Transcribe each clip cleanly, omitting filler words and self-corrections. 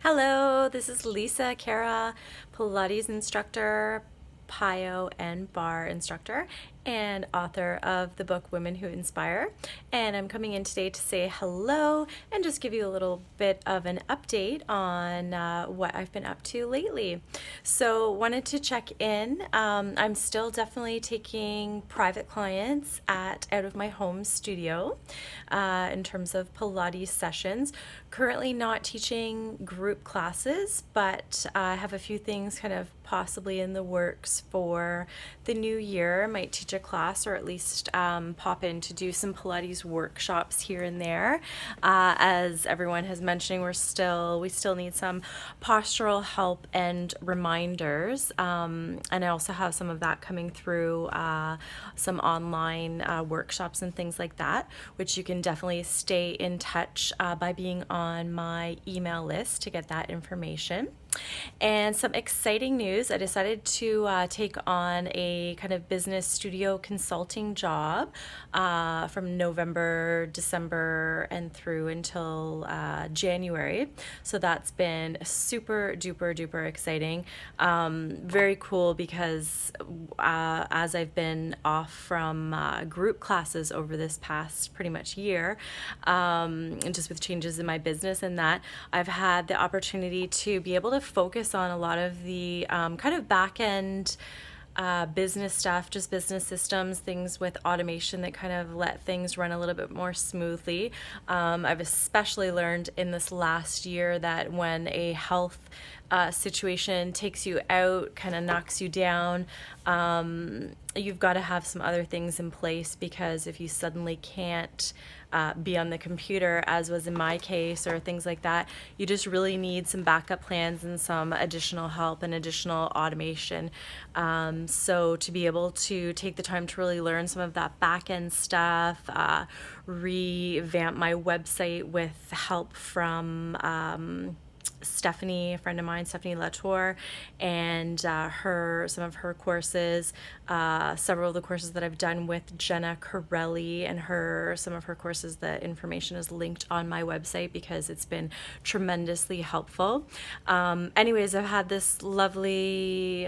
Hello, this is Lisa Cara, Pilates instructor, PIO and bar instructor, and author of the book Women Who Inspire. And I'm coming in today to say hello and just give you a little bit of an update on what I've been up to lately. So, wanted to check in. I'm still definitely taking private clients out of my home studio in terms of Pilates sessions. Currently not teaching group classes, but I have a few things kind of possibly in the works for the new year. I might teach a class or at least pop in to do some Pilates workshops here and there. As everyone has mentioned, we still need some postural help and reminders. And I also have some of that coming through some online workshops and things like that, which you can definitely stay in touch by being on my email list to get that information. And some exciting news, I decided to take on a kind of business studio consulting job from November, December, and through until January. So that's been super duper duper exciting. Very cool because as I've been off from group classes over this past pretty much year, and just with changes in my business and that, I've had the opportunity to be able to focus on a lot of the kind of back end business stuff, just business systems, things with automation that kind of let things run a little bit more smoothly. I've especially learned in this last year that when a health situation takes you out, kind of knocks you down, you've got to have some other things in place, because if you suddenly can't be on the computer, as was in my case, or things like that, you just really need some backup plans and some additional help and additional automation. So to be able to take the time to really learn some of that back end stuff, revamp my website with help from Stephanie, a friend of mine, Stephanie Latour, and some of her courses, several of the courses that I've done with Jenna Corelli, and some of her courses, the information is linked on my website because it's been tremendously helpful. Anyways, I've had this lovely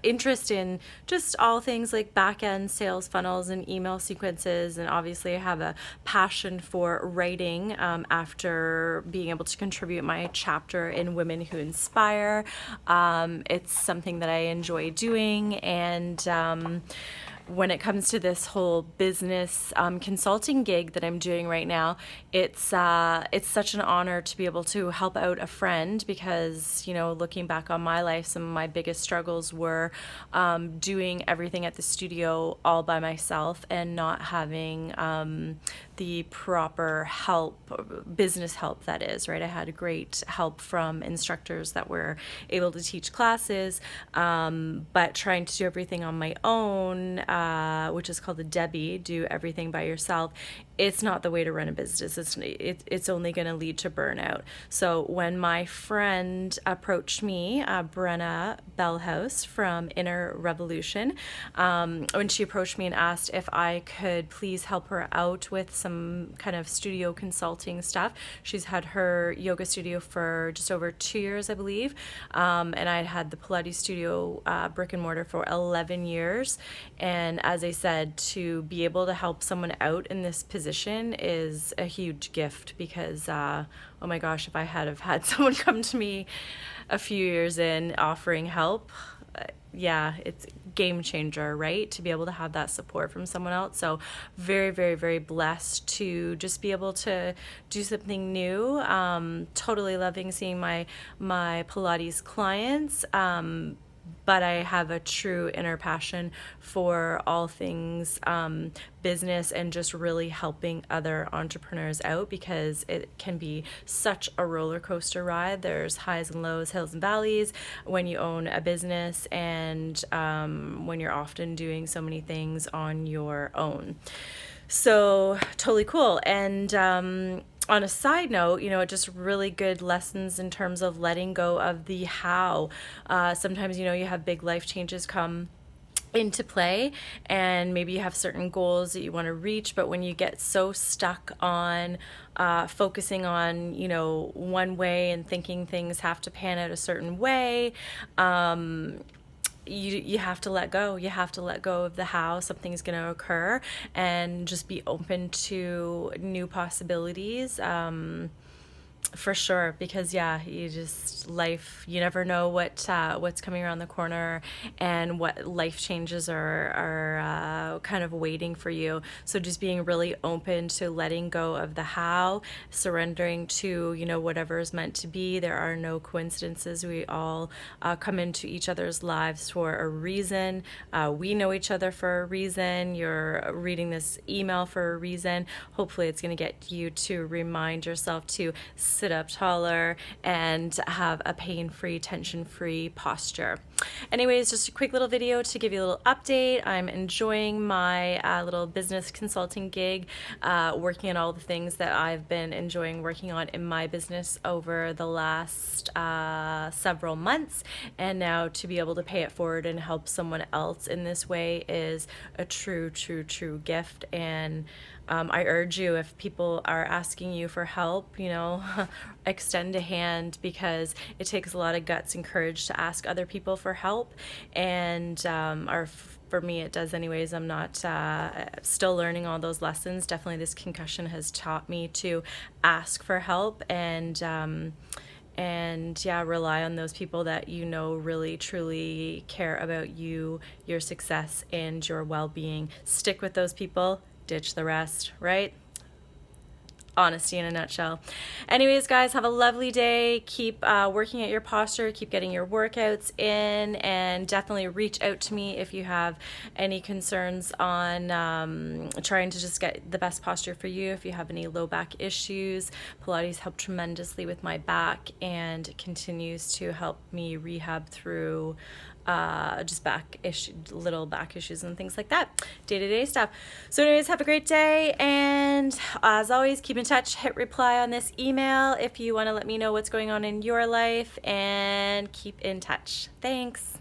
interest in just all things like back-end sales funnels and email sequences, and obviously I have a passion for writing after being able to contribute my chapter in Women Who Inspire. It's something that I enjoy doing, and when it comes to this whole business consulting gig that I'm doing right now, it's such an honor to be able to help out a friend, because, you know, looking back on my life, some of my biggest struggles were doing everything at the studio all by myself and not having the proper help, business help, that is, right? I had great help from instructors that were able to teach classes, but trying to do everything on my own, which is called a Debbie, do everything by yourself, it's not the way to run a business. It's only going to lead to burnout. So when my friend approached me, Brenna Bellhouse from Inner Revolution, when she approached me and asked if I could please help her out with some kind of studio consulting stuff. She's had her yoga studio for just over 2 years, I believe, and I'd had the Pilates studio brick and mortar for 11 years. And as I said, to be able to help someone out in this position is a huge gift, because oh my gosh, if I have had someone come to me a few years in offering help, yeah, it's game changer, right? To be able to have that support from someone else. So very, very, very blessed to just be able to do something new. Totally loving seeing my Pilates clients. But I have a true inner passion for all things business and just really helping other entrepreneurs out, because it can be such a roller coaster ride. There's highs and lows, hills and valleys when you own a business, and when you're often doing so many things on your own. So totally cool. And on a side note, you know, just really good lessons in terms of letting go of the how. Sometimes, you know, you have big life changes come into play, and maybe you have certain goals that you want to reach, but when you get so stuck on focusing on one way and thinking things have to pan out a certain way, you have to let go. You have to let go of the how something's going to occur and just be open to new possibilities. For sure, because you just life. You never know what's coming around the corner, and what life changes are kind of waiting for you. So just being really open to letting go of the how, surrendering to whatever is meant to be. There are no coincidences. We all come into each other's lives for a reason. We know each other for a reason. You're reading this email for a reason. Hopefully, it's going to get you to remind yourself to sit up taller and have a pain-free, tension-free posture. Anyways, just a quick little video to give you a little update. I'm enjoying my little business consulting gig, working on all the things that I've been enjoying working on in my business over the last several months, and now to be able to pay it forward and help someone else in this way is a true gift. And I urge you, if people are asking you for help, extend a hand, because it takes a lot of guts and courage to ask other people for help. And for me, it does anyways. I'm not still learning all those lessons. Definitely this concussion has taught me to ask for help, and rely on those people that really truly care about you, your success, and your well-being. Stick with those people, ditch the rest, right? Honesty in a nutshell. Anyways, guys, have a lovely day. Keep working at your posture, keep getting your workouts in, and definitely reach out to me if you have any concerns on trying to just get the best posture for you. If you have any low back issues, Pilates helped tremendously with my back and continues to help me rehab through just little back issues and things like that, day-to-day stuff. So anyways, have a great day, and as always, keep in touch. Hit reply on this email if you want to let me know what's going on in your life, and keep in touch. Thanks.